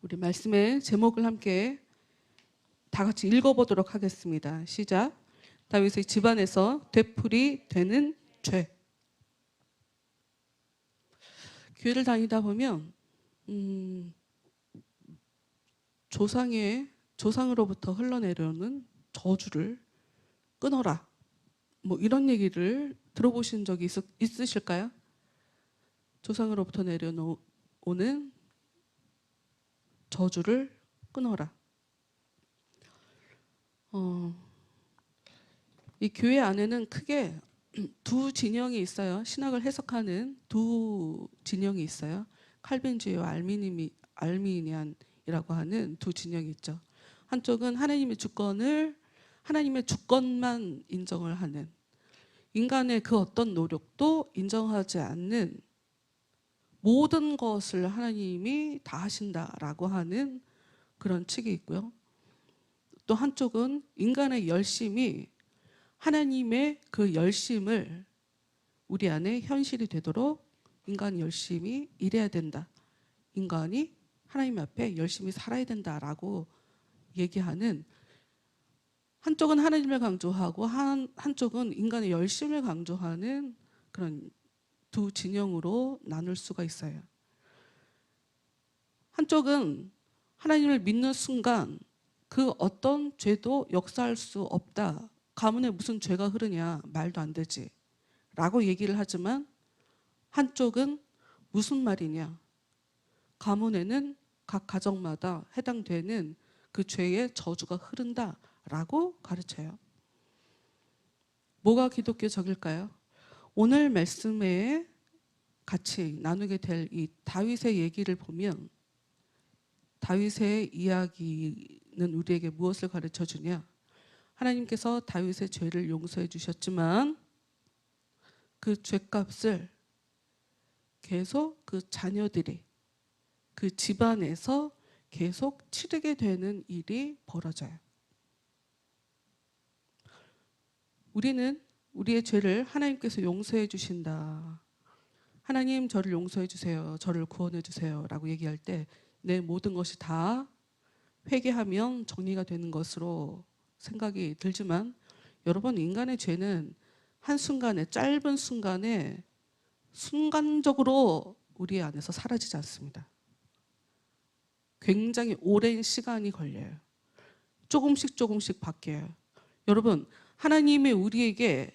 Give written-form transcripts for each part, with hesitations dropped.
우리 말씀의 제목을 함께 다 같이 읽어보도록 하겠습니다. 시작. 다윗의 집안에서 되풀이 되는 죄. 교회를 다니다 보면 조상으로부터 흘러내려오는 저주를 끊어라, 뭐 이런 얘기를 들어보신 적이 있으실까요? 조상으로부터 내려오는 저주를 끊어라. 이 교회 안에는 크게 두 진영이 있어요. 신학을 해석하는 두 진영이 있어요. 칼빈주의와 알미니안이라고 하는 두 진영이 있죠. 한쪽은 하나님의 주권만 인정을 하는, 인간의 그 어떤 노력도 인정하지 않는, 모든 것을 하나님이 다 하신다라고 하는 그런 측이 있고요. 또 한쪽은 인간의 열심이, 하나님의 그 열심을 우리 안에 현실이 되도록 인간이 열심히 일해야 된다, 인간이 하나님 앞에 열심히 살아야 된다라고 얘기하는, 한쪽은 하나님을 강조하고 한쪽은 인간의 열심을 강조하는 그런 두 진영으로 나눌 수가 있어요. 한쪽은 하나님을 믿는 순간 그 어떤 죄도 역사할 수 없다, 가문에 무슨 죄가 흐르냐, 말도 안 되지 라고 얘기를 하지만, 한쪽은 무슨 말이냐, 가문에는 각 가정마다 해당되는 그 죄의 저주가 흐른다 라고 가르쳐요. 뭐가 기독교적일까요? 오늘 말씀에 같이 나누게 될 이 다윗의 얘기를 보면, 다윗의 이야기는 우리에게 무엇을 가르쳐 주냐? 하나님께서 다윗의 죄를 용서해 주셨지만 그 죄값을 계속 그 자녀들이, 그 집안에서 계속 치르게 되는 일이 벌어져요. 우리는 우리의 죄를 하나님께서 용서해 주신다, 하나님 저를 용서해 주세요, 저를 구원해 주세요 라고 얘기할 때 내 모든 것이 다 회개하면 정리가 되는 것으로 생각이 들지만, 여러분, 인간의 죄는 한순간에, 짧은 순간에 순간적으로 우리 안에서 사라지지 않습니다. 굉장히 오랜 시간이 걸려요. 조금씩 바뀌어요. 여러분, 하나님이 우리에게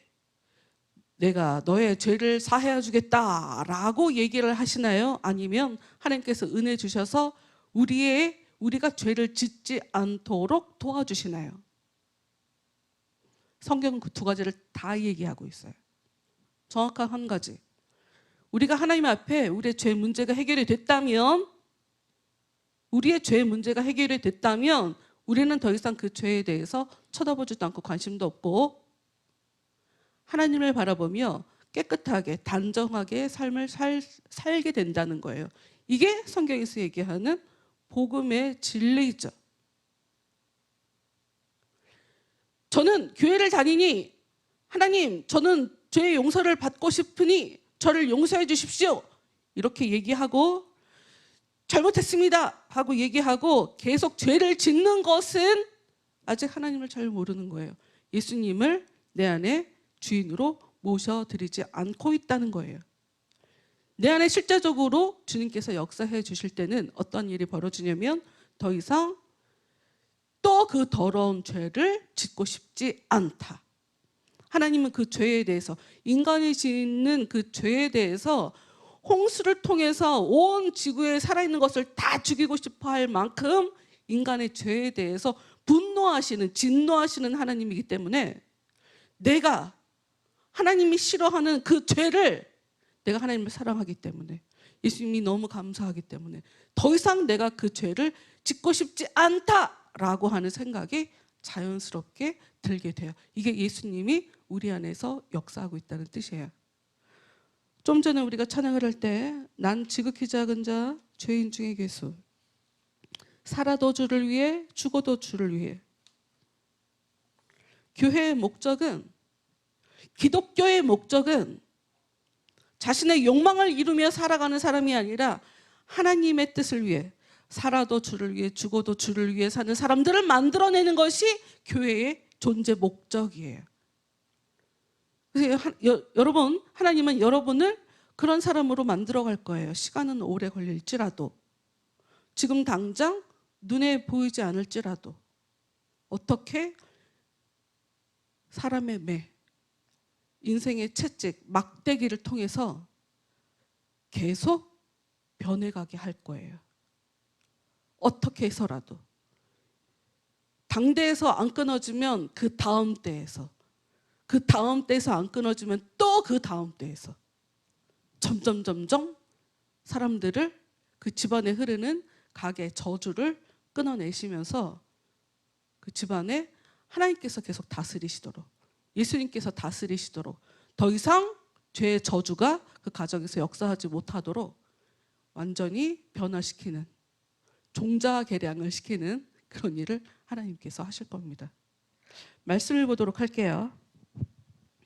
내가 너의 죄를 사하여 주겠다 라고 얘기를 하시나요? 아니면 하나님께서 은혜 주셔서 우리가 죄를 짓지 않도록 도와주시나요? 성경은 그 두 가지를 다 얘기하고 있어요. 정확한 한 가지, 우리가 하나님 앞에 우리의 죄 문제가 해결이 됐다면, 우리는 더 이상 그 죄에 대해서 쳐다보지도 않고 관심도 없고 하나님을 바라보며 깨끗하게 단정하게 삶을 살게 된다는 거예요. 이게 성경에서 얘기하는 복음의 진리죠. 저는 교회를 다니니 하나님, 저는 죄의 용서를 받고 싶으니 저를 용서해 주십시오 이렇게 얘기하고, 잘못했습니다 하고 얘기하고 계속 죄를 짓는 것은 아직 하나님을 잘 모르는 거예요. 예수님을 내 안에 주인으로 모셔드리지 않고 있다는 거예요. 내 안에 실제적으로 주님께서 역사해 주실 때는 어떤 일이 벌어지냐면, 더 이상 또 그 더러운 죄를 짓고 싶지 않다. 하나님은 그 죄에 대해서, 인간이 짓는 그 죄에 대해서 홍수를 통해서 온 지구에 살아있는 것을 다 죽이고 싶어 할 만큼 인간의 죄에 대해서 진노하시는 하나님이기 때문에, 내가 하나님이 싫어하는 그 죄를, 내가 하나님을 사랑하기 때문에, 예수님이 너무 감사하기 때문에 더 이상 내가 그 죄를 짓고 싶지 않다라고 하는 생각이 자연스럽게 들게 돼요. 이게 예수님이 우리 안에서 역사하고 있다는 뜻이에요. 좀 전에 우리가 찬양을 할 때, 난 지극히 작은 자 죄인 중에 괴수, 살아도 주를 위해 죽어도 주를 위해. 교회의 목적은, 기독교의 목적은 자신의 욕망을 이루며 살아가는 사람이 아니라 하나님의 뜻을 위해, 살아도 주를 위해 죽어도 주를 위해 사는 사람들을 만들어내는 것이 교회의 존재 목적이에요. 그래서 여러분, 하나님은 여러분을 그런 사람으로 만들어 갈 거예요. 시간은 오래 걸릴지라도, 지금 당장 눈에 보이지 않을지라도. 어떻게? 사람의 매, 인생의 채찍, 막대기를 통해서 계속 변해가게 할 거예요. 어떻게 해서라도. 당대에서 안 끊어지면 그 다음 때에서, 그 다음 때에서 안 끊어지면 또 그 다음 때에서 점점 사람들을, 그 집안에 흐르는 가게 저주를 끊어내시면서 그 집안에 하나님께서 계속 다스리시도록, 예수님께서 다스리시도록, 더 이상 죄의 저주가 그 가정에서 역사하지 못하도록 완전히 변화시키는, 종자 개량을 시키는 그런 일을 하나님께서 하실 겁니다. 말씀을 보도록 할게요.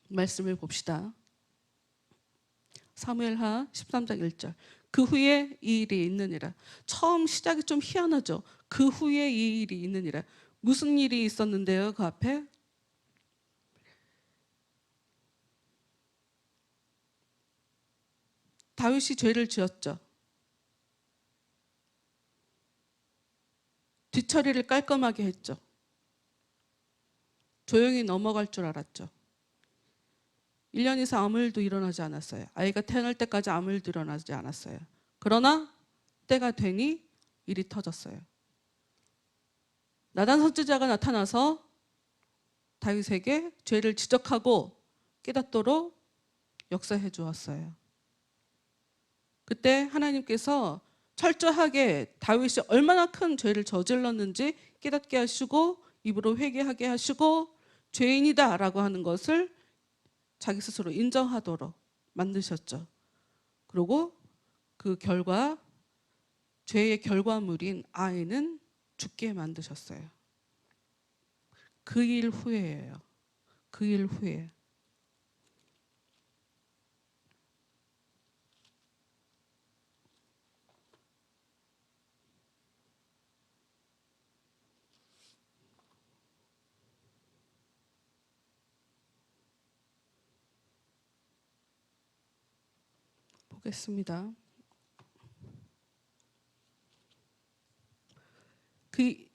말씀을 봅시다. 사무엘하 13장 1절. 그 후에 이 일이 있느니라. 처음 시작이 좀 희한하죠. 그 후에 이 일이 있느니라. 무슨 일이 있었는데요? 그 앞에 다윗이 죄를 지었죠. 뒤처리를 깔끔하게 했죠. 조용히 넘어갈 줄 알았죠. 1년 이상 아무 일도 일어나지 않았어요. 아이가 태어날 때까지 아무 일도 일어나지 않았어요. 그러나 때가 되니 일이 터졌어요. 나단 선지자가 나타나서 다윗에게 죄를 지적하고 깨닫도록 역사해 주었어요. 그때 하나님께서 철저하게 다윗이 얼마나 큰 죄를 저질렀는지 깨닫게 하시고 입으로 회개하게 하시고 죄인이다 라고 하는 것을 자기 스스로 인정하도록 만드셨죠. 그리고 그 결과, 죄의 결과물인 아이는 죽게 만드셨어요. 그 일 후에예요. 그 일 후에. 보겠습니다.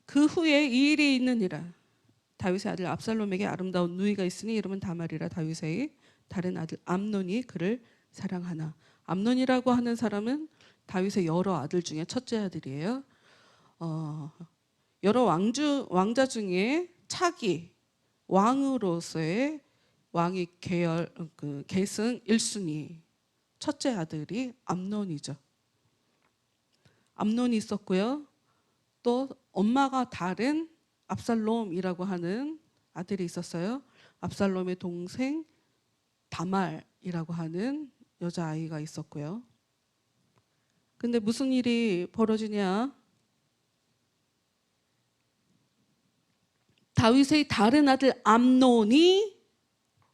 그 후에 이 일이 있느니라. 다윗의 아들 압살롬에게 아름다운 누이가 있으니 이름은 다말이라. 다윗의 다른 아들 암논이 그를 사랑하나. 암논이라고 하는 사람은 다윗의 여러 아들 중에 첫째 아들이에요. 여러 왕자 중에 차기 왕으로서의 왕위 계열, 계승 1순위 첫째 아들이 암논이죠. 암논이 있었고요. 또 엄마가 다른 압살롬이라고 하는 아들이 있었어요. 압살롬의 동생 다말이라고 하는 여자아이가 있었고요. 근데 무슨 일이 벌어지냐? 다윗의 다른 아들 암논이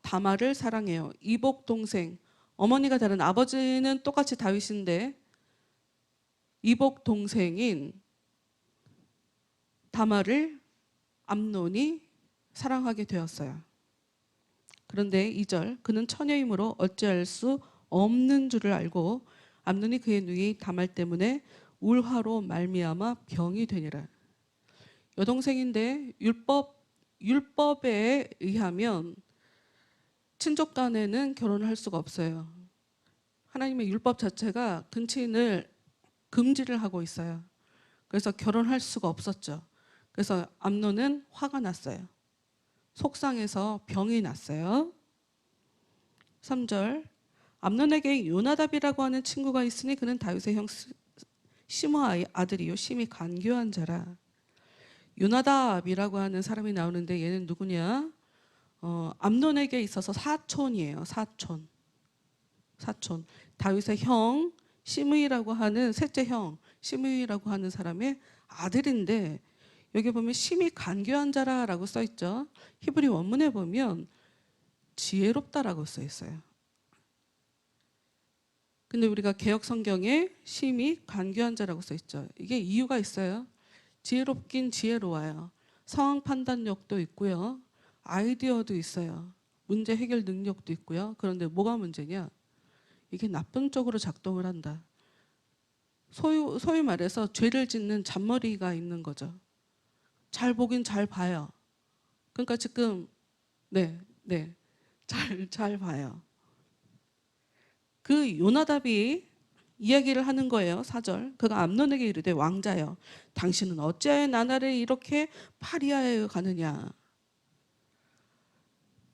다말을 사랑해요. 이복 동생, 어머니가 다른, 아버지는 똑같이 다윗인데 이복 동생인 다말을 암논이 사랑하게 되었어요. 그런데 2절, 그는 처녀이므로 어찌할 수 없는 줄을 알고 암논이 그의 누이 다말 때문에 울화로 말미암아 병이 되니라. 여동생인데 율법에 의하면 친족 간에는 결혼을 할 수가 없어요. 하나님의 율법 자체가 근친을 금지를 하고 있어요. 그래서 결혼할 수가 없었죠. 그래서 암논은 화가 났어요. 속상해서 병이 났어요. 3절, 암논에게 요나답이라고 하는 친구가 있으니 그는 다윗의 형 시므아의 아들이요 심히 간교한 자라. 요나답이라고 하는 사람이 나오는데 얘는 누구냐? 암논에게 있어서 사촌이에요. 사촌. 다윗의 형 시므이라고 하는 셋째 형 시므이라고 하는 사람의 아들인데, 여기 보면 심히 간교한 자라라고 써 있죠. 히브리 원문에 보면 지혜롭다라고 써 있어요. 근데 우리가 개역 성경에 심히 간교한 자라고 써 있죠. 이게 이유가 있어요. 지혜롭긴 지혜로워요. 상황 판단력도 있고요. 아이디어도 있어요. 문제 해결 능력도 있고요. 그런데 뭐가 문제냐? 이게 나쁜 쪽으로 작동을 한다. 소위 말해서 죄를 짓는 잔머리가 있는 거죠. 잘 보긴 잘 봐요. 그러니까 지금 잘 봐요. 그 요나답이 이야기를 하는 거예요. 4절. 그가 암논에게 이르되 왕자여 당신은 어찌하여 나날을 이렇게 파리하여 가느냐.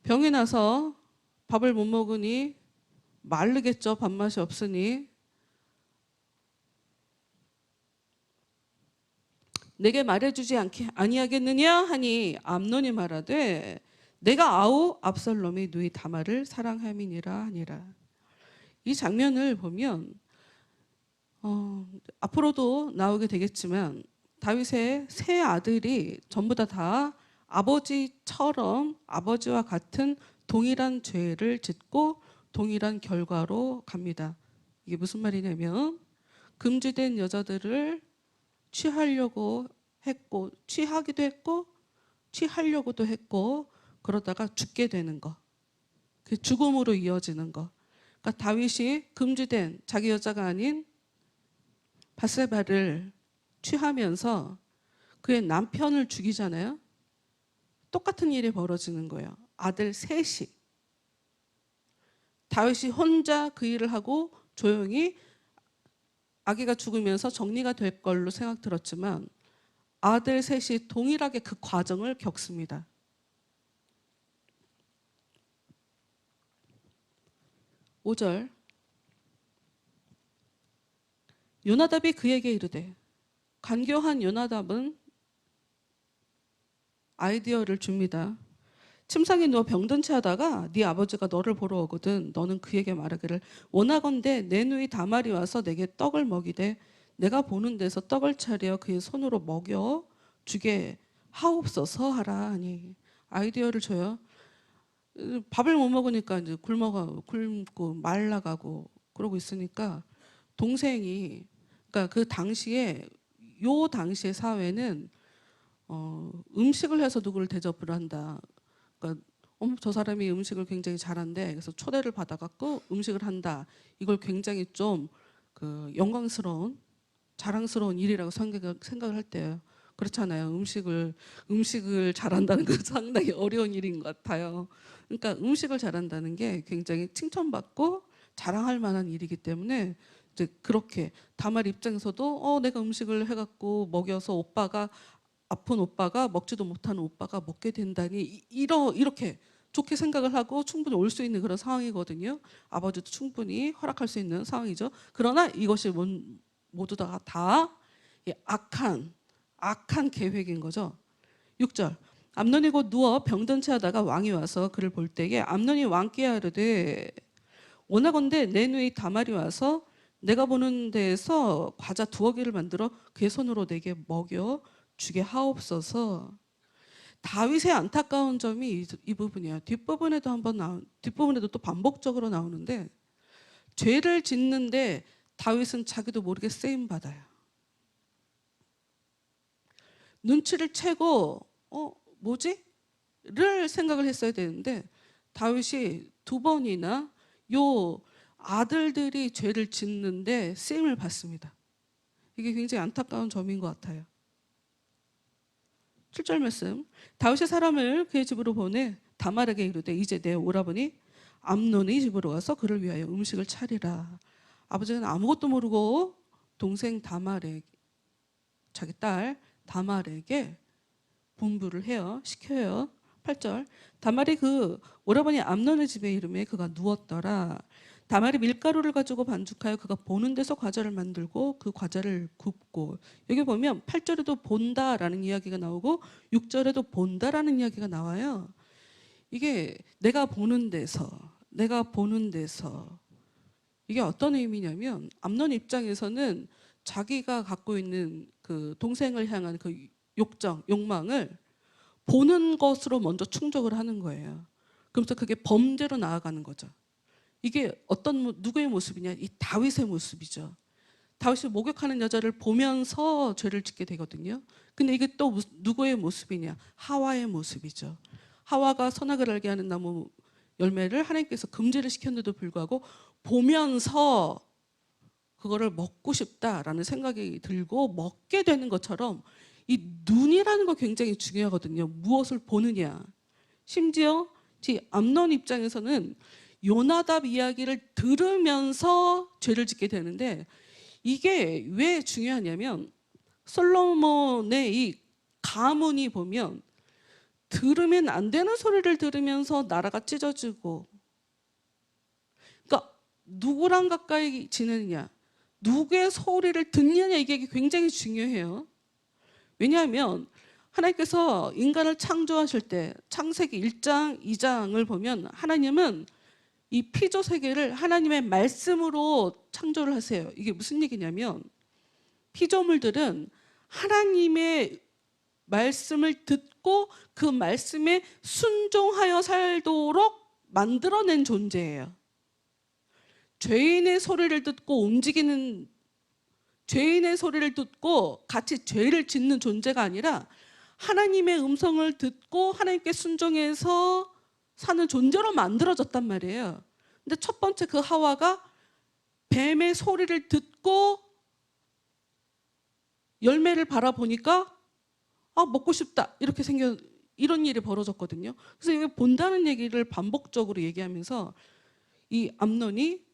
병이 나서 밥을 못 먹으니 마르겠죠. 밥맛이 없으니. 내게 말해주지 아니하겠느냐 하니 암논이 말하되 내가 아우 압살롬이 누이 다말을 사랑함이니라 하니라. 이 장면을 보면 앞으로도 나오게 되겠지만 다윗의 세 아들이 전부 다 아버지처럼 아버지와 같은 동일한 죄를 짓고 동일한 결과로 갑니다. 이게 무슨 말이냐면 금지된 여자들을 취하려고 했고 취하기도 했고 취하려고도 했고 그러다가 죽게 되는 거. 그 죽음으로 이어지는 거. 그러니까 다윗이 금지된 자기 여자가 아닌 밧세바를 취하면서 그의 남편을 죽이잖아요. 똑같은 일이 벌어지는 거예요. 아들 셋이. 다윗이 혼자 그 일을 하고 조용히 아기가 죽으면서 정리가 될 걸로 생각 들었지만 아들 셋이 동일하게 그 과정을 겪습니다. 5절. 요나답이 그에게 이르되 간교한 요나답은 아이디어를 줍니다. 침상에 누워 병든 채 하다가 네 아버지가 너를 보러 오거든 너는 그에게 말하기를 원하건대 내 누이 다말이 와서 내게 떡을 먹이되 내가 보는 데서 떡을 차려 그의 손으로 먹여 주게 하옵소서 하라 하니. 아이디어를 줘요. 밥을 못 먹으니까 이제 굶고 말라가고 그러고 있으니까 동생이 그러니까 그 당시에 요 당시의 사회는 음식을 해서 누구를 대접을 한다. 그러니까 저 사람이 음식을 굉장히 잘한대. 그래서 초대를 받아갖고 음식을 한다. 이걸 굉장히 좀 그 영광스러운 자랑스러운 일이라고 생각을 할 때예요. 그렇잖아요. 음식을 잘한다는 건 상당히 어려운 일인 것 같아요. 그러니까 음식을 잘한다는 게 굉장히 칭찬받고 자랑할 만한 일이기 때문에 이제 그렇게 다말 입장에서도 내가 음식을 해갖고 먹여서 아픈 오빠가 먹지도 못하는 오빠가 먹게 된다니 이렇게 좋게 생각을 하고 충분히 올 수 있는 그런 상황이거든요. 아버지도 충분히 허락할 수 있는 상황이죠. 그러나 이것이 모두 다 악한 계획인 거죠. 6절. 암논이 곧 누워 병든 채 하다가 왕이 와서 그를 볼 때에 암논이 왕께 아뢰되 원하건대 내 누이 다말이 와서 내가 보는 데에서 과자 2개를 만들어 그의 손으로 내게 먹여 주게 하옵소서. 다윗의 안타까운 점이 이 부분이에요. 뒷부분에도 또 반복적으로 나오는데 죄를 짓는데 다윗은 자기도 모르게 쓰임 받아요. 눈치를 채고 뭐지?를 생각을 했어야 되는데 다윗이 2번이나 요 아들들이 죄를 짓는데 쓰임을 받습니다. 이게 굉장히 안타까운 점인 것 같아요. 7절 말씀. 다윗의 사람을 그의 집으로 보내 다말에게 이르되 이제 내 오라버니 암논의 집으로 가서 그를 위하여 음식을 차리라. 아버지는 아무것도 모르고 동생 자기 딸 다말에게 분부를 시켜요. 8절. 다말이 그 오라버니 암논의 집에 이름에 그가 누웠더라. 다말이 밀가루를 가지고 반죽하여 그가 보는 데서 과자를 만들고 그 과자를 굽고. 여기 보면 8절에도 본다라는 이야기가 나오고 6절에도 본다라는 이야기가 나와요. 이게 내가 보는 데서 이게 어떤 의미냐면 암논 입장에서는 자기가 갖고 있는 그 동생을 향한 그 욕망을 보는 것으로 먼저 충족을 하는 거예요. 그러면서 그게 범죄로 나아가는 거죠. 이게 누구의 모습이냐? 이 다윗의 모습이죠. 다윗이 목욕하는 여자를 보면서 죄를 짓게 되거든요. 근데 이게 또 누구의 모습이냐? 하와의 모습이죠. 하와가 선악을 알게 하는 나무 열매를 하나님께서 금지를 시켰는데도 불구하고 보면서 그거를 먹고 싶다라는 생각이 들고 먹게 되는 것처럼 이 눈이라는 거 굉장히 중요하거든요. 무엇을 보느냐. 심지어 암논 입장에서는 요나답 이야기를 들으면서 죄를 짓게 되는데 이게 왜 중요하냐면 솔로몬의 이 가문이 보면 들으면 안 되는 소리를 들으면서 나라가 찢어지고, 그러니까 누구랑 가까이 지내느냐, 누구의 소리를 듣느냐, 이게 굉장히 중요해요. 왜냐하면 하나님께서 인간을 창조하실 때 창세기 1장, 2장을 보면 하나님은 이 피조 세계를 하나님의 말씀으로 창조를 하세요. 이게 무슨 얘기냐면 피조물들은 하나님의 말씀을 듣고 그 말씀에 순종하여 살도록 만들어낸 존재예요. 죄인의 소리를 듣고 움직이는, 죄인의 소리를 듣고 같이 죄를 짓는 존재가 아니라 하나님의 음성을 듣고 하나님께 순종해서 사는 존재로 만들어졌단 말이에요. 근데 첫 번째 그 하와가 뱀의 소리를 듣고 열매를 바라보니까 먹고 싶다 이렇게 이런 일이 벌어졌거든요. 그래서 이게 본다는 얘기를 반복적으로 얘기하면서 이 암논이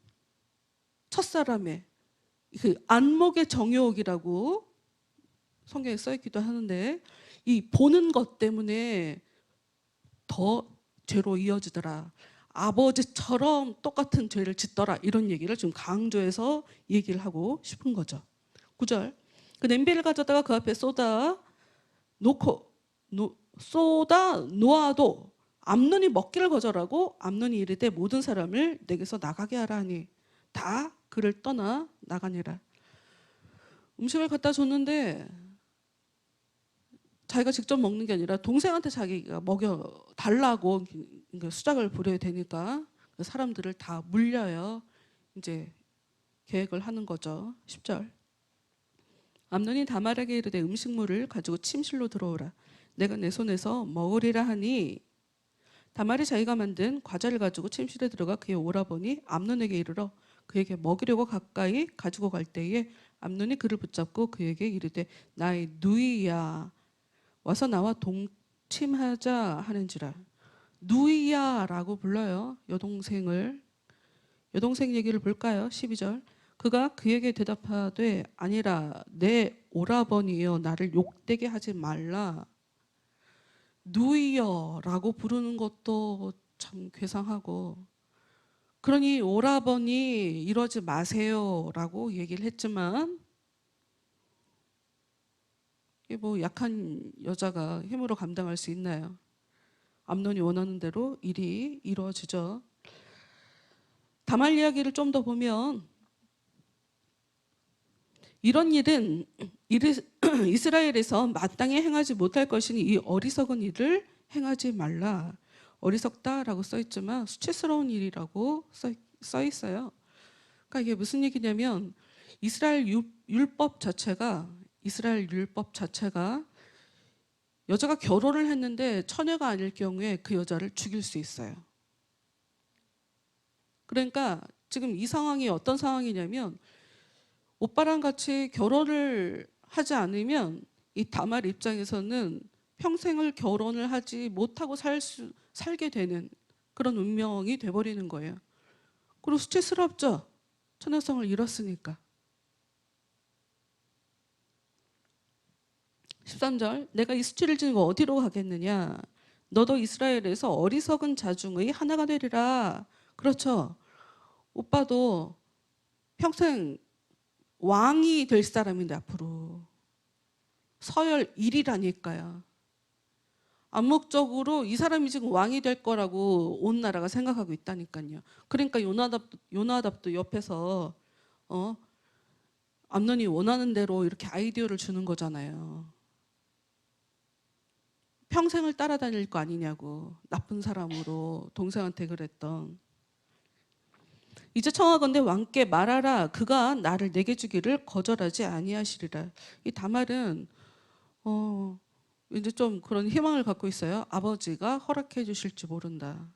첫사람의 그 안목의 정욕이라고 성경에 써 있기도 하는데 이 보는 것 때문에 더 죄로 이어지더라. 아버지처럼 똑같은 죄를 짓더라. 이런 얘기를 좀 강조해서 얘기를 하고 싶은 거죠. 9절. 그 냄비를 가져다가 그 앞에 쏟아 놓아도 암논이 먹기를 거절하고 암논이 이르되 모든 사람을 내게서 나가게 하라 하니 다 그를 떠나 나가니라. 음식을 갖다 줬는데 자기가 직접 먹는 게 아니라 동생한테 자기가 먹여 달라고 수작을 부려야 되니까 사람들을 다 물려요. 이제 계획을 하는 거죠. 10절. 암논이 다말에게 이르되 음식물을 가지고 침실로 들어오라. 내가 내 손에서 먹으리라 하니 다말이 자기가 만든 과자를 가지고 침실에 들어가 그의 오라버니 암논에게 이르러 그에게 먹이려고 가까이 가지고 갈 때에 암논이 그를 붙잡고 그에게 이르되 나의 누이야 와서 나와 동침하자 하는지라. 누이야라고 불러요. 여동생 얘기를 볼까요? 12절. 그가 그에게 대답하되 아니라 내 오라버니여 나를 욕되게 하지 말라. 누이여라고 부르는 것도 참 괴상하고, 그러니 오라버니 이러지 마세요라고 얘기를 했지만 이게 뭐 약한 여자가 힘으로 감당할 수 있나요? 암논이 원하는 대로 일이 이루어지죠. 다말 이야기를 좀 더 보면 이런 일은 이스라엘에서 마땅히 행하지 못할 것이니 이 어리석은 일을 행하지 말라. 어리석다라고 써 있지만 수치스러운 일이라고 써 있어요. 그러니까 이게 무슨 얘기냐면 이스라엘 율법 자체가 여자가 결혼을 했는데 처녀가 아닐 경우에 그 여자를 죽일 수 있어요. 그러니까 지금 이 상황이 어떤 상황이냐면 오빠랑 같이 결혼을 하지 않으면 이 다말 입장에서는 평생을 결혼을 하지 못하고 살게 되는 그런 운명이 돼버리는 거예요. 그리고 수치스럽죠. 처녀성을 잃었으니까. 13절. 내가 이 수치를 지니고 어디로 가겠느냐. 너도 이스라엘에서 어리석은 자 중의 하나가 되리라. 그렇죠. 오빠도 평생 왕이 될 사람인데 앞으로 서열 1위라니까요. 암묵적으로 이 사람이 지금 왕이 될 거라고 온 나라가 생각하고 있다니까요. 그러니까 요나답도 옆에서 암논이 원하는 대로 이렇게 아이디어를 주는 거잖아요. 평생을 따라다닐 거 아니냐고, 나쁜 사람으로 동생한테 그랬던. 이제 청하건대 왕께 말하라. 그가 나를 내게 주기를 거절하지 아니하시리라. 이 다말은 이제 좀 그런 희망을 갖고 있어요. 아버지가 허락해 주실지 모른다.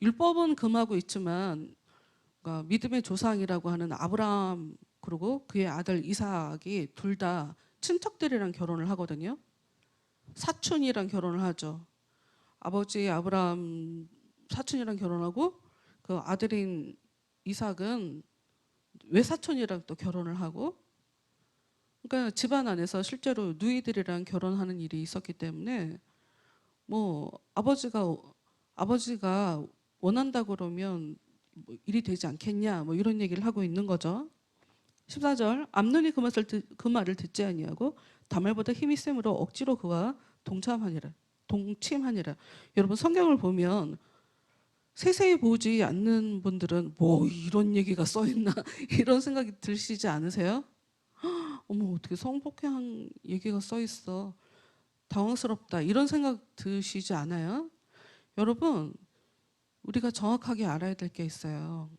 율법은 금하고 있지만 그러니까 믿음의 조상이라고 하는 아브라함 그리고 그의 아들 이삭이 둘 다 친척들이랑 결혼을 하거든요. 사촌이랑 결혼을 하죠. 아버지 아브라함 사촌이랑 결혼하고 그 아들인 이삭은 외사촌이랑 또 결혼을 하고, 그러니까 집안 안에서 실제로 누이들이랑 결혼하는 일이 있었기 때문에 뭐 아버지가 원한다 그러면 뭐 일이 되지 않겠냐 뭐 이런 얘기를 하고 있는 거죠. 14절 암논이 그 말을 듣지 아니하고 다말보다 힘이 셈으로 억지로 그와 동침하니라. 여러분 성경을 보면 세세히 보지 않는 분들은 뭐 이런 얘기가 써 있나 이런 생각이 드시지 않으세요? 어머 어떻게 성폭행 얘기가 써 있어. 당황스럽다 이런 생각 드시지 않아요? 여러분 우리가 정확하게 알아야 될 게 있어요.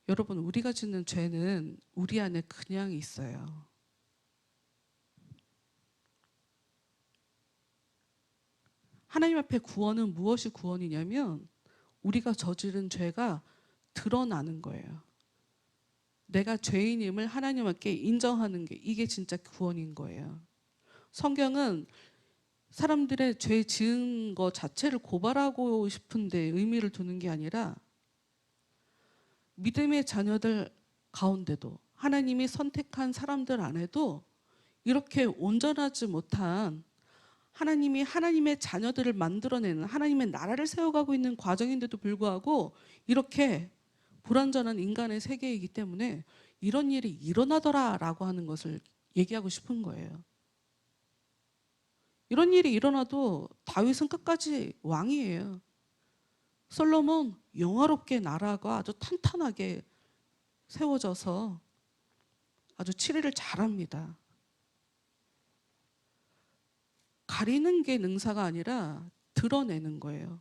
여러분 우리가 짓는 죄는 우리 안에 그냥 있어요. 하나님 앞에 구원은 무엇이 구원이냐면 우리가 저지른 죄가 드러나는 거예요. 내가 죄인임을 하나님 앞에 인정하는 게 이게 진짜 구원인 거예요. 성경은 사람들의 죄 지은 거 자체를 고발하고 싶은데 의미를 두는 게 아니라 믿음의 자녀들 가운데도 하나님이 선택한 사람들 안에도 이렇게 온전하지 못한 하나님이 하나님의 자녀들을 만들어내는 하나님의 나라를 세워가고 있는 과정인데도 불구하고 이렇게 불완전한 인간의 세계이기 때문에 이런 일이 일어나더라라고 하는 것을 얘기하고 싶은 거예요. 이런 일이 일어나도 다윗은 끝까지 왕이에요. 솔로몬 영화롭게 나라가 아주 탄탄하게 세워져서 아주 치리를 잘합니다. 가리는 게 능사가 아니라 드러내는 거예요.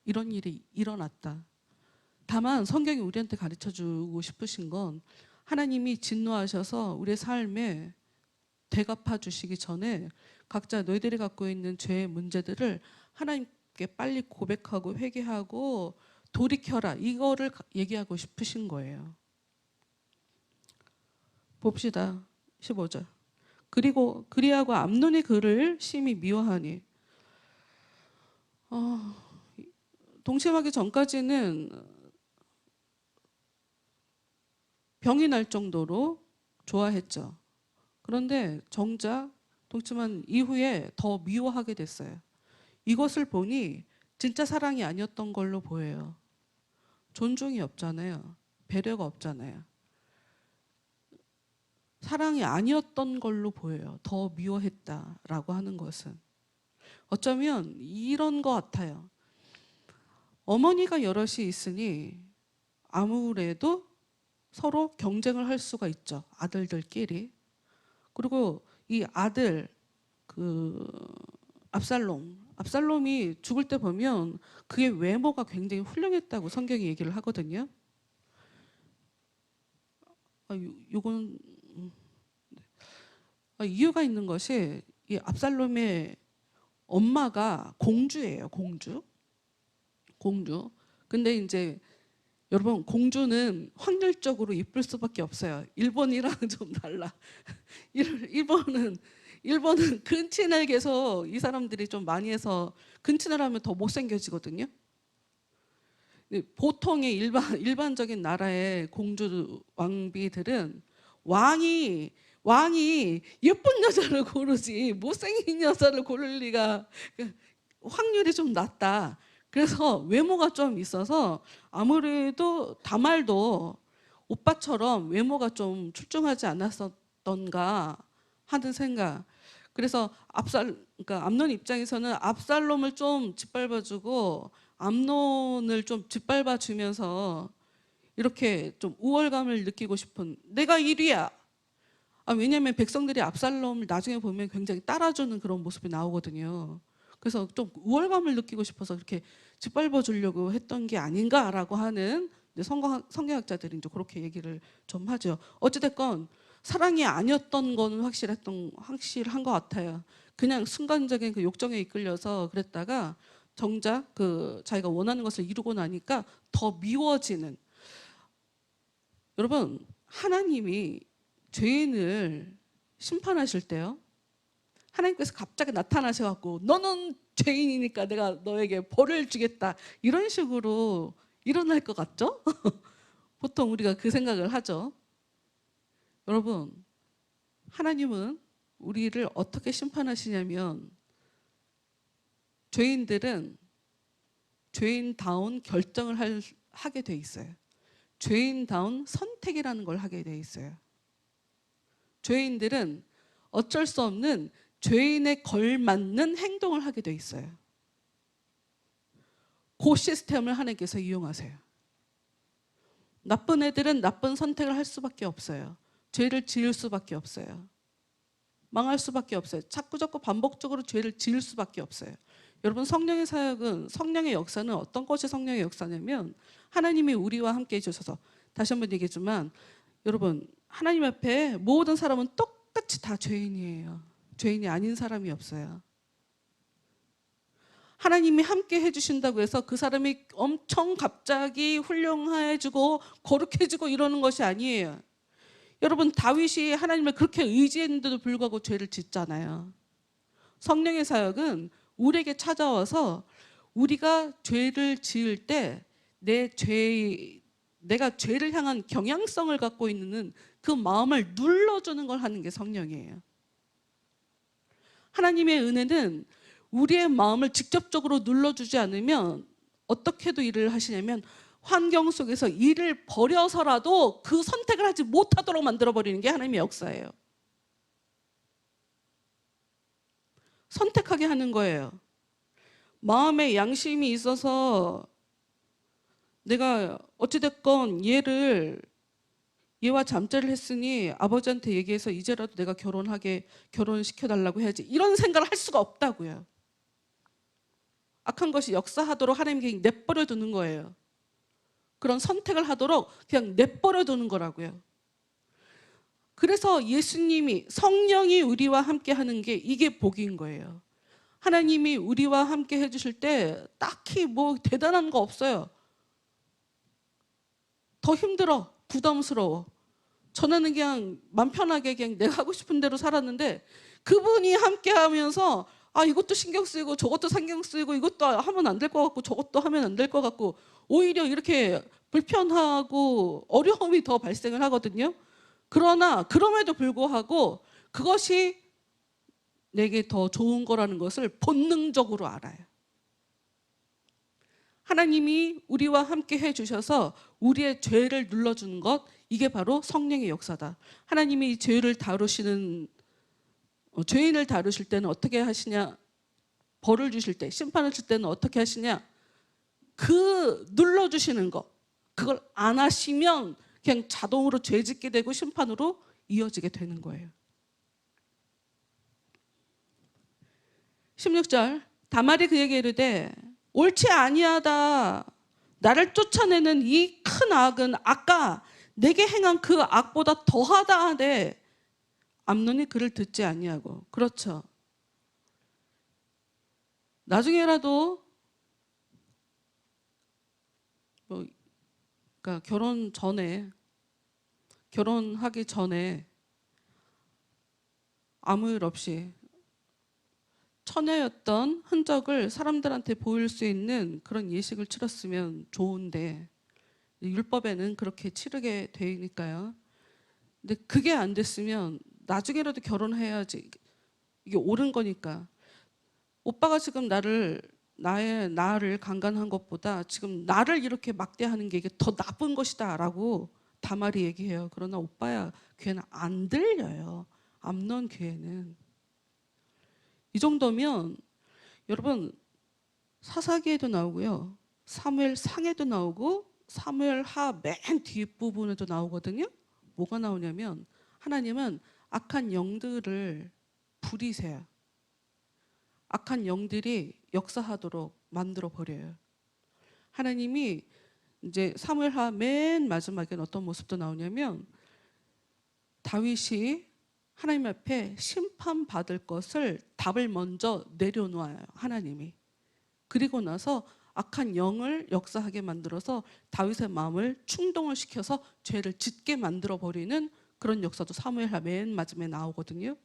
이런 일이 일어났다. 다만 성경이 우리한테 가르쳐주고 싶으신 건 하나님이 진노하셔서 우리의 삶에 대갚아 주시기 전에 각자 너희들이 갖고 있는 죄의 문제들을 하나님께 빨리 고백하고 회개하고 돌이켜라 이거를 얘기하고 싶으신 거예요. 봅시다. 15절. 그리고 그리하고 암논이 그를 심히 미워하니 동침하기 전까지는 병이 날 정도로 좋아했죠. 그런데 정작 동침한 이후에 더 미워하게 됐어요. 이것을 보니 진짜 사랑이 아니었던 걸로 보여요. 존중이 없잖아요. 배려가 없잖아요. 사랑이 아니었던 걸로 보여요. 더 미워했다라고 하는 것은. 어쩌면 이런 것 같아요. 어머니가 여럿이 있으니 아무래도 서로 경쟁을 할 수가 있죠. 아들들끼리. 그리고 이 아들 압살롬이 죽을 때 보면 그의 외모가 굉장히 훌륭했다고 성경이 얘기를 하거든요. 이건 이유가 있는 것이 이 압살롬의 엄마가 공주예요. 공주. 근데 이제 여러분 공주는 확률적으로 이쁠 수밖에 없어요. 일본이랑 좀 달라. 일본은 근친을 계속 이 사람들이 좀 많이 해서 근친을 하면 더 못생겨지거든요. 보통의 일반적인 나라의 공주 왕비들은 왕이 예쁜 여자를 고르지 못생긴 여자를 고를 리가 확률이 좀 낮다. 그래서 외모가 좀 있어서 아무래도 다말도 오빠처럼 외모가 좀 출중하지 않았었던가 하는 생각. 그래서 그러니까 암논 입장에서는 압살롬을 좀 짓밟아주고 암논을 좀 짓밟아주면서 이렇게 좀 우월감을 느끼고 싶은 내가 1위야. 왜냐하면 백성들이 압살롬을 나중에 보면 굉장히 따라주는 그런 모습이 나오거든요. 그래서 좀 우월감을 느끼고 싶어서 그렇게 짓밟아 주려고 했던 게 아닌가라고 하는 근데 성경학자들이 이제 그렇게 얘기를 좀 하죠. 어찌됐건 사랑이 아니었던 건 확실한 것 같아요. 그냥 순간적인 그 욕정에 이끌려서 그랬다가 정작 그 자기가 원하는 것을 이루고 나니까 더 미워지는. 여러분, 하나님이 죄인을 심판하실 때요, 하나님께서 갑자기 나타나셔갖고 너는 죄인이니까 내가 너에게 벌을 주겠다, 이런 식으로 일어날 것 같죠? 보통 우리가 그 생각을 하죠. 여러분, 하나님은 우리를 어떻게 심판하시냐면, 죄인들은 죄인다운 결정을 하게 돼 있어요. 죄인다운 선택이라는 걸 하게 돼 있어요. 죄인들은 어쩔 수 없는 죄인에 걸맞는 행동을 하게 돼 있어요. 그 시스템을 하나님께서 이용하세요. 나쁜 애들은 나쁜 선택을 할 수밖에 없어요. 죄를 지을 수밖에 없어요. 망할 수밖에 없어요. 자꾸 반복적으로 죄를 지을 수밖에 없어요. 여러분, 성령의 사역은, 성령의 역사는 어떤 것이 성령의 역사냐면, 하나님이 우리와 함께 해주셔서, 다시 한번 얘기했지만 여러분, 하나님 앞에 모든 사람은 똑같이 다 죄인이에요. 죄인이 아닌 사람이 없어요. 하나님이 함께 해주신다고 해서 그 사람이 엄청 갑자기 훌륭해지고 거룩해지고 이러는 것이 아니에요. 여러분, 다윗이 하나님을 그렇게 의지했는데도 불구하고 죄를 짓잖아요. 성령의 사역은 우리에게 찾아와서 우리가 죄를 지을 때 내가 죄를 향한 경향성을 갖고 있는 그 마음을 눌러주는 걸 하는 게 성령이에요. 하나님의 은혜는 우리의 마음을 직접적으로 눌러주지 않으면 어떻게도 일을 하시냐면, 환경 속에서 일을 버려서라도 그 선택을 하지 못하도록 만들어버리는 게 하나님의 역사예요. 선택하게 하는 거예요. 마음에 양심이 있어서 내가 어찌됐건 얘와 잠자리를 했으니 아버지한테 얘기해서 이제라도 내가 결혼시켜달라고 해야지, 이런 생각을 할 수가 없다고요. 악한 것이 역사하도록 하나님께 내버려 두는 거예요. 그런 선택을 하도록 그냥 내버려 두는 거라고요. 그래서 예수님이, 성령이 우리와 함께 하는 게 이게 복인 거예요. 하나님이 우리와 함께 해주실 때 딱히 뭐 대단한 거 없어요. 더 힘들어, 부담스러워. 전에는 그냥 맘 편하게 그냥 내가 하고 싶은 대로 살았는데, 그분이 함께 하면서 이것도 신경 쓰이고 저것도 신경 쓰이고, 이것도 하면 안 될 것 같고 저것도 하면 안 될 것 같고, 오히려 이렇게 불편하고 어려움이 더 발생을 하거든요. 그러나 그럼에도 불구하고 그것이 내게 더 좋은 거라는 것을 본능적으로 알아요. 하나님이 우리와 함께 해주셔서 우리의 죄를 눌러주는 것, 이게 바로 성령의 역사다. 하나님이 죄인을 다루실 때는 어떻게 하시냐? 벌을 주실 때, 심판을 줄 때는 어떻게 하시냐? 그 눌러주시는 것, 그걸 안 하시면 그냥 자동으로 죄 짓게 되고 심판으로 이어지게 되는 거예요. 16절, 다말이 그에게 이르되 옳지 아니하다. 나를 쫓아내는 이 큰 악은 아까 내게 행한 그 악보다 더하다 하되 암논이 그를 듣지 아니하고. 그렇죠. 나중에라도 그러니까 결혼하기 전에 아무 일 없이 처녀였던 흔적을 사람들한테 보일 수 있는 그런 예식을 치렀으면 좋은데, 율법에는 그렇게 치르게 되니까요. 근데 그게 안 됐으면 나중에라도 결혼해야지, 이게 옳은 거니까. 오빠가 지금 나를 강간한 것보다 지금 나를 이렇게 막대하는 게 이게 더 나쁜 것이다 라고 다말이 얘기해요. 그러나 오빠야, 귀에는 안 들려요. 암논 귀에는. 이 정도면 여러분, 사사기에도 나오고요, 사무엘상에도 나오고 사무엘하 맨 뒷부분에도 나오거든요. 뭐가 나오냐면, 하나님은 악한 영들을 부리세요. 악한 영들이 역사하도록 만들어 버려요. 하나님이 이제 사무엘하 맨 마지막엔 어떤 모습도 나오냐면 다윗이 하나님 앞에 심판받을 것을 답을 먼저 내려놓아요. 하나님이. 그리고 나서 악한 영을 역사하게 만들어서 다윗의 마음을 충동을 시켜서 죄를 짓게 만들어버리는 그런 역사도 사무엘하 맨 마지막에 나오거든요.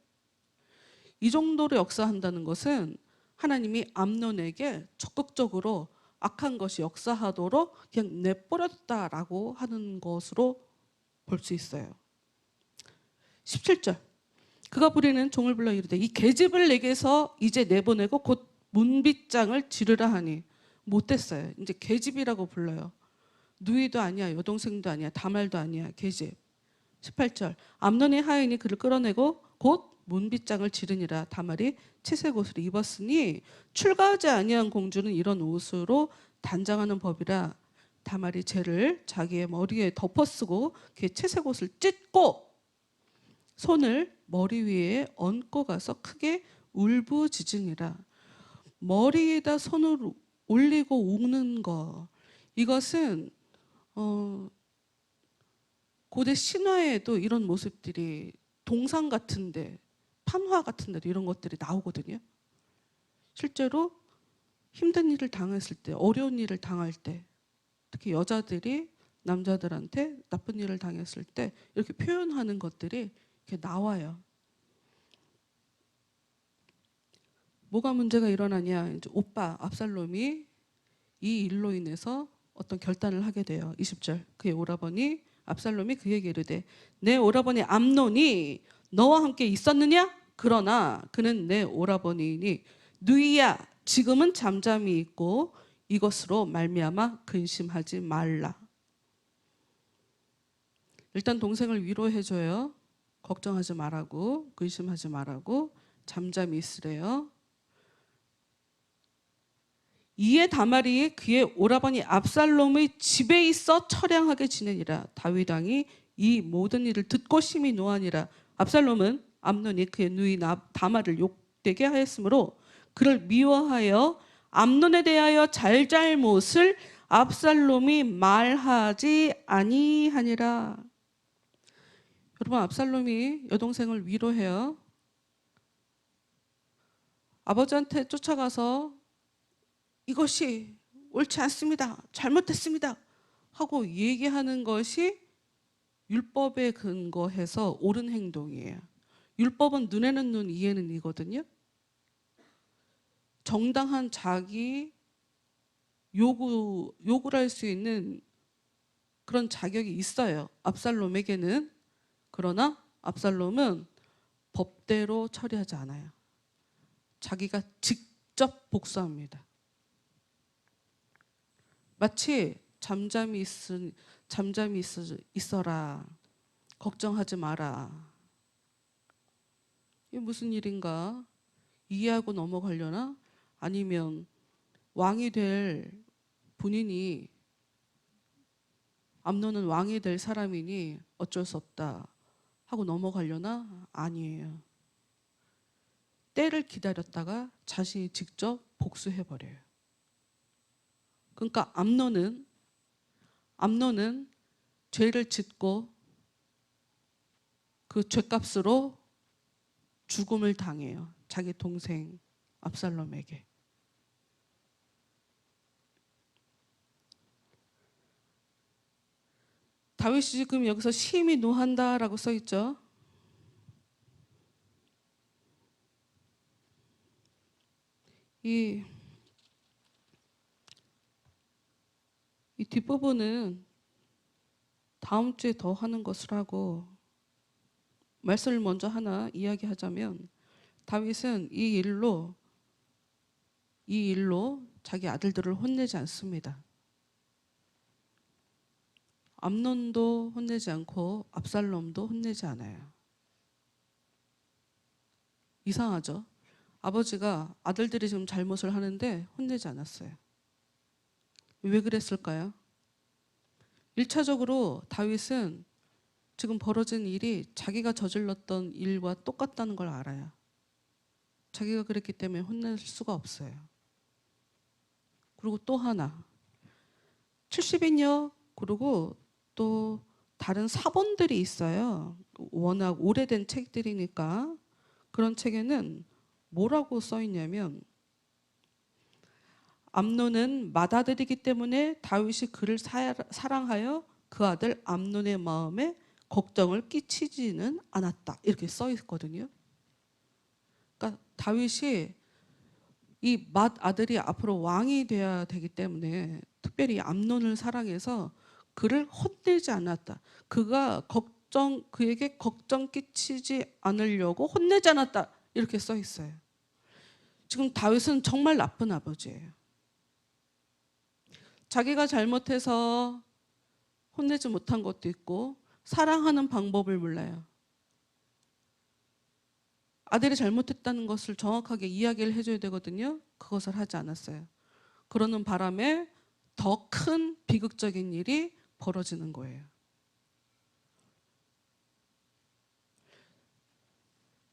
이 정도로 역사한다는 것은 하나님이 암논에게 적극적으로 악한 것이 역사하도록 그냥 내버렸다라고 하는 것으로 볼 수 있어요. 17절. 그가 부리는 종을 불러 이르되 이 계집을 내게서 이제 내보내고 곧 문빗장을 지르라 하니. 못됐어요. 이제 계집이라고 불러요. 누이도 아니야, 여동생도 아니야, 다말도 아니야, 계집. 18절. 암논의 하인이 그를 끌어내고 곧 문빗장을 지르니라. 다말이 채색 옷을 입었으니 출가하지 아니한 공주는 이런 옷으로 단장하는 법이라. 다말이 죄를 자기의 머리에 덮어쓰고 그의 채색 옷을 찢고 손을 머리 위에 얹고 가서 크게 울부짖으니라. 머리에다 손을 올리고 우는 거, 이것은 고대 신화에도 이런 모습들이 동상 같은데, 판화 같은 데도 이런 것들이 나오거든요. 실제로 힘든 일을 당했을 때, 어려운 일을 당할 때, 특히 여자들이 남자들한테 나쁜 일을 당했을 때 이렇게 표현하는 것들이 이렇게 나와요. 뭐가 문제가 일어나냐? 이제 오빠 압살롬이 이 일로 인해서 어떤 결단을 하게 돼요. 20절. 그의 오라버니 압살롬이 그에게 이르되 내 오라버니 암논이 너와 함께 있었느냐? 그러나 그는 내 오라버니니 누이야 지금은 잠잠히 있고 이것으로 말미암아 근심하지 말라. 일단 동생을 위로해줘요. 걱정하지 말라고, 근심하지 말라고, 잠잠히 있으래요. 이에 다말이 그의 오라버니 압살롬의 집에 있어 처량하게 지내니라. 다윗 왕이 이 모든 일을 듣고 심히 노하니라. 압살롬은 암논이 그의 누이 다말을 욕되게 하였으므로 그를 미워하여 암논에 대하여 잘잘못을 압살롬이 말하지 아니하니라. 여러분, 압살롬이 여동생을 위로해요. 아버지한테 쫓아가서 이것이 옳지 않습니다, 잘못했습니다 하고 얘기하는 것이 율법에 근거해서 옳은 행동이에요. 율법은 눈에는 눈, 이에는 이거든요. 정당한 자기 요구를 할 수 있는 그런 자격이 있어요, 압살롬에게는. 그러나 압살롬은 법대로 처리하지 않아요. 자기가 직접 복수합니다. 마치 잠잠히 있어라, 걱정하지 마라. 이게 무슨 일인가? 이해하고 넘어가려나? 아니면 왕이 될 본인이, 암논은 왕이 될 사람이니 어쩔 수 없다 하고 넘어가려나? 아니에요. 때를 기다렸다가 자신이 직접 복수해버려요. 그러니까 암논은 죄를 짓고 그 죄값으로 죽음을 당해요. 자기 동생 압살롬에게. 다윗이 지금 여기서 심히 노한다라고 써 있죠. 이 뒷부분은 다음 주에 더 하는 것을 하고, 말씀을 먼저 하나 이야기하자면, 다윗은 이 일로 자기 아들들을 혼내지 않습니다. 암논도 혼내지 않고 압살롬도 혼내지 않아요. 이상하죠? 아버지가 아들들이 지금 잘못을 하는데 혼내지 않았어요. 왜 그랬을까요? 1차적으로 다윗은 지금 벌어진 일이 자기가 저질렀던 일과 똑같다는 걸 알아요. 자기가 그랬기 때문에 혼낼 수가 없어요. 그리고 또 하나, 70인요. 그리고 또 다른 사본들이 있어요. 워낙 오래된 책들이니까. 그런 책에는 뭐라고 써 있냐면, 암논은 맏아들이기 때문에 다윗이 그를 사랑하여 그 아들 암논의 마음에 걱정을 끼치지는 않았다. 이렇게 써 있거든요. 그러니까 다윗이 이 맏아들이 앞으로 왕이 되어야 되기 때문에 특별히 암논을 사랑해서 그를 혼내지 않았다. 그에게 걱정 끼치지 않으려고 혼내지 않았다. 이렇게 써 있어요. 지금 다윗은 정말 나쁜 아버지예요. 자기가 잘못해서 혼내지 못한 것도 있고 사랑하는 방법을 몰라요. 아들이 잘못했다는 것을 정확하게 이야기를 해줘야 되거든요. 그것을 하지 않았어요. 그러는 바람에 더 큰 비극적인 일이 벌어지는 거예요.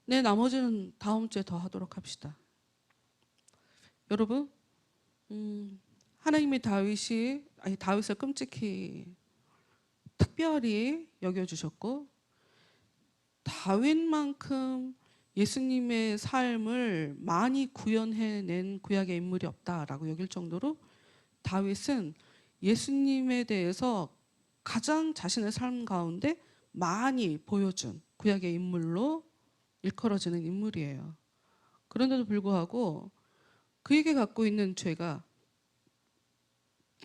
네, 나머지는 다음 주에 더 하도록 합시다. 여러분, 하나님이 다윗을 끔찍히 특별히 여겨주셨고, 다윗만큼 예수님의 삶을 많이 구현해낸 구약의 인물이 없다라고 여길 정도로 다윗은 예수님에 대해서 가장 자신의 삶 가운데 많이 보여준 구약의 인물로 일컬어지는 인물이에요. 그런데도 불구하고 그에게 갖고 있는 죄가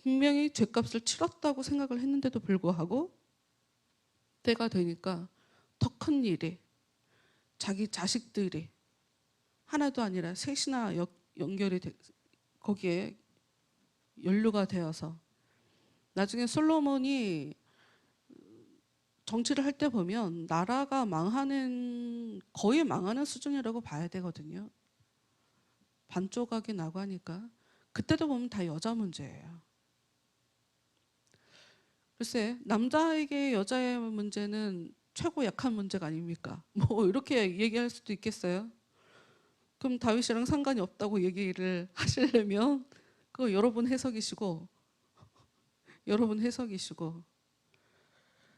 분명히 죄값을 치렀다고 생각을 했는데도 불구하고 때가 되니까 더 큰 일이, 자기 자식들이 하나도 아니라 셋이나 연결이 거기에 연루가 되어서 나중에 솔로몬이 정치를 할 때 보면 나라가 거의 망하는 수준이라고 봐야 되거든요. 반조각이 나고 하니까 그때도 보면 다 여자 문제예요. 글쎄, 남자에게 여자의 문제는 최고 약한 문제가 아닙니까? 뭐 이렇게 얘기할 수도 있겠어요. 그럼 다윗이랑 상관이 없다고 얘기를 하시려면 그거 여러분 해석이시고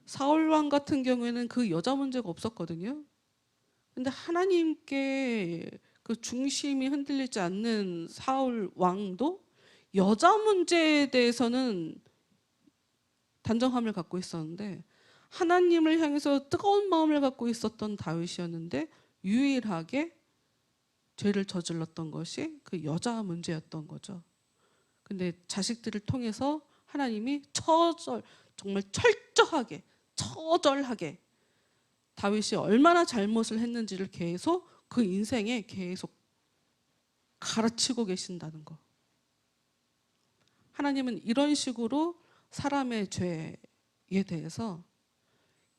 사울 왕 같은 경우에는 그 여자 문제가 없었거든요. 근데 하나님께 그 중심이 흔들리지 않는 사울 왕도 여자 문제에 대해서는 단정함을 갖고 있었는데 하나님을 향해서 뜨거운 마음을 갖고 있었던 다윗이었는데 유일하게 죄를 저질렀던 것이 그 여자 문제였던 거죠. 근데 자식들을 통해서 하나님이 정말 처절하게 다윗이 얼마나 잘못을 했는지를 계속 그 인생에 계속 가르치고 계신다는 거. 하나님은 이런 식으로 사람의 죄에 대해서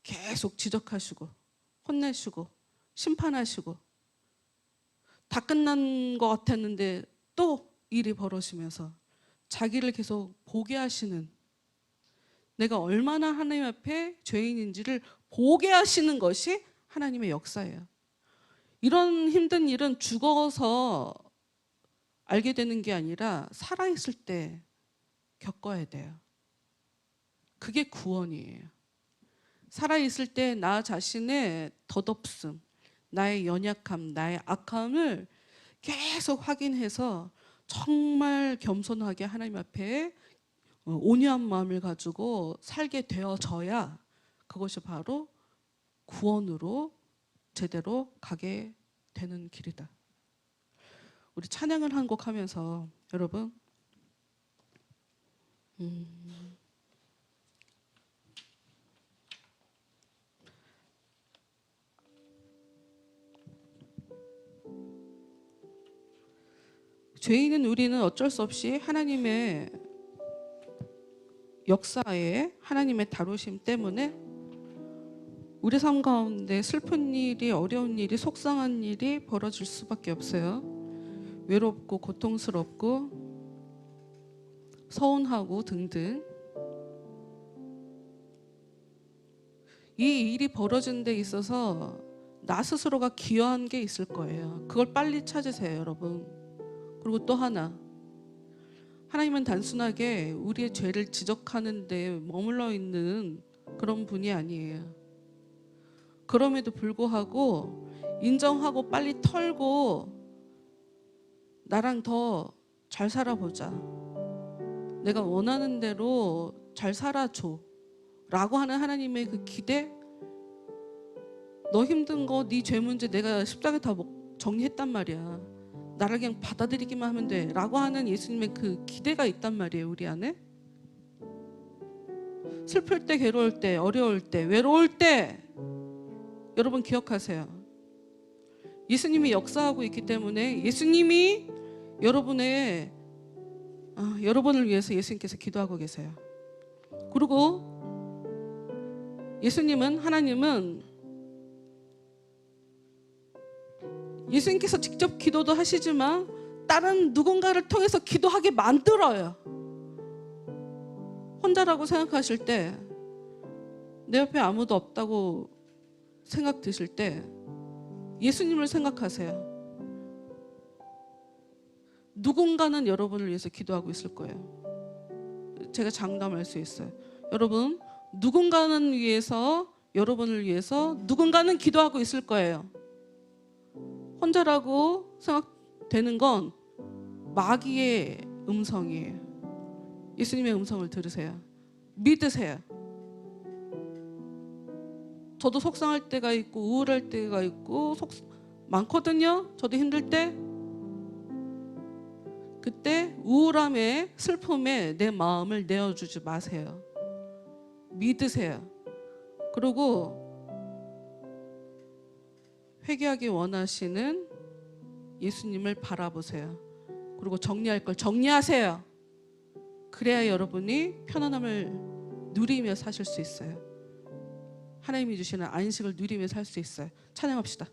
계속 지적하시고 혼내시고 심판하시고 다 끝난 것 같았는데 또 일이 벌어지면서 자기를 계속 보게 하시는, 내가 얼마나 하나님 앞에 죄인인지를 보게 하시는 것이 하나님의 역사예요. 이런 힘든 일은 죽어서 알게 되는 게 아니라 살아있을 때 겪어야 돼요. 그게 구원이에요. 살아있을 때 나 자신의 덧없음, 나의 연약함, 나의 악함을 계속 확인해서 정말 겸손하게 하나님 앞에 온유한 마음을 가지고 살게 되어져야 그것이 바로 구원으로 제대로 가게 되는 길이다. 우리 찬양을 한 곡 하면서 여러분 죄인은 우리는 어쩔 수 없이 하나님의 역사에 하나님의 다루심 때문에 우리 삶 가운데 슬픈 일이, 어려운 일이, 속상한 일이 벌어질 수밖에 없어요. 외롭고 고통스럽고 서운하고 등등. 이 일이 벌어진 데 있어서 나 스스로가 기여한 게 있을 거예요. 그걸 빨리 찾으세요, 여러분. 그리고 또 하나, 하나님은 단순하게 우리의 죄를 지적하는 데 머물러 있는 그런 분이 아니에요. 그럼에도 불구하고 인정하고 빨리 털고 나랑 더 잘 살아보자. 내가 원하는 대로 잘 살아줘. 라고 하는 하나님의 그 기대, 너 힘든 거, 네 죄 문제 내가 십자가에 다 정리했단 말이야. 나를 그냥 받아들이기만 하면 돼. 라고 하는 예수님의 그 기대가 있단 말이에요, 우리 안에. 슬플 때, 괴로울 때, 어려울 때, 외로울 때, 여러분 기억하세요. 예수님이 역사하고 있기 때문에 예수님이 여러분을 위해서 예수님께서 기도하고 계세요. 그리고 하나님은 예수님께서 직접 기도도 하시지만 다른 누군가를 통해서 기도하게 만들어요. 혼자라고 생각하실 때, 내 옆에 아무도 없다고 생각 드실 때 예수님을 생각하세요. 누군가는 여러분을 위해서 기도하고 있을 거예요. 제가 장담할 수 있어요. 여러분, 누군가는 위해서, 여러분을 위해서 누군가는 기도하고 있을 거예요. 혼자라고 생각되는 건 마귀의 음성이에요. 예수님의 음성을 들으세요. 믿으세요. 저도 속상할 때가 있고 우울할 때가 있고 많거든요. 저도 힘들 때. 그때 우울함에 슬픔에 내 마음을 내어주지 마세요. 믿으세요. 그리고 회개하기 원하시는 예수님을 바라보세요. 그리고 정리할 걸 정리하세요. 그래야 여러분이 편안함을 누리며 사실 수 있어요. 하나님이 주시는 안식을 누리며 살 수 있어요. 찬양합시다.